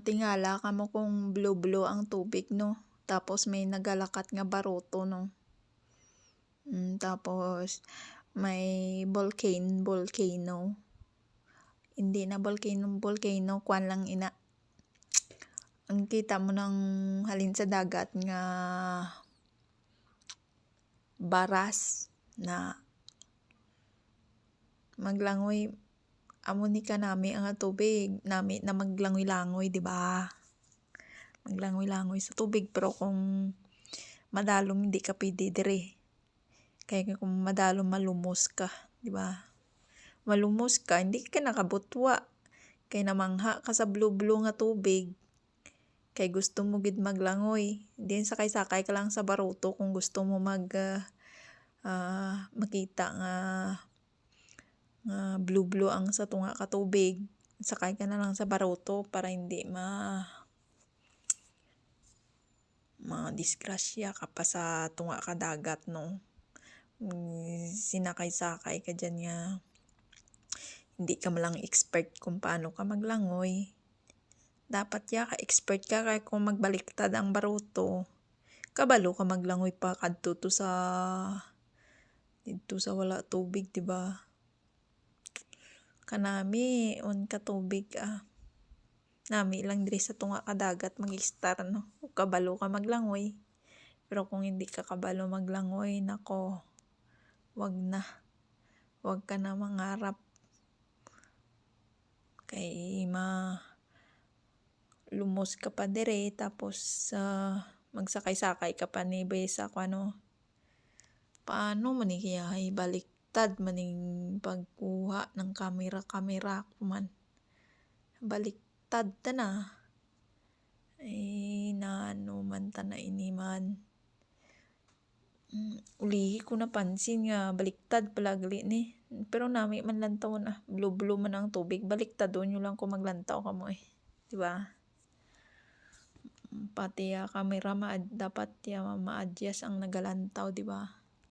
tingala ka mo kung blue-blue ang tubig no. Tapos may nagalakat nga baruto no. Tapos may volcano. Hindi na volcano, kwan lang ina. Ang kita mo ng halin sa dagat nga baras na maglangoy. Amo ni kanami ang tubig nami na maglangoy-langoy, di ba? Maglangoy-langoy sa tubig, pero kung madalom hindi ka pwede dire. Kaya kung madalom malumos ka, di ba? Malumos ka, hindi ka nakabutwa. Kay namangha ka sa blue-blue nga tubig. Kay gusto mo gid maglangoy. Din sakay-sakay ka lang sa baruto kung gusto mo makita nga blue-blue ang sa tunga ka tubig. Sakay ka na lang sa baruto para hindi disgrasya ka pa sa tunga ka dagat no. Sinakay-sakay ka dyan nga hindi ka malang expert kung paano ka maglangoy. Dapat ka expert ka, kaya kung magbaliktad ang baruto, kabalo ka maglangoy pa kadto dito sa wala tubig, di ba? Kanami on ka tubig nami lang diri sa tunga ka dagat mag-star no. Kabalo ka maglangoy. Pero kung hindi ka kabalo maglangoy, nako, wag ka na mangarap. Kay lumos ka pa dire, tapos magsakay-sakay ka pa ni besa ko ano. Paano man kaya baliktad maning pagkuha ng kamera kuman. Baliktad ta na. Nano man ta na ini man. Ulihi ko napansin nga baliktad palagi ni. Pero nami man lantaw na blue man ang tubig, baliktad doon lang ko maglantaw kamo di ba? Pati kamera dapat ma-adjust ang nagalantaw, di ba?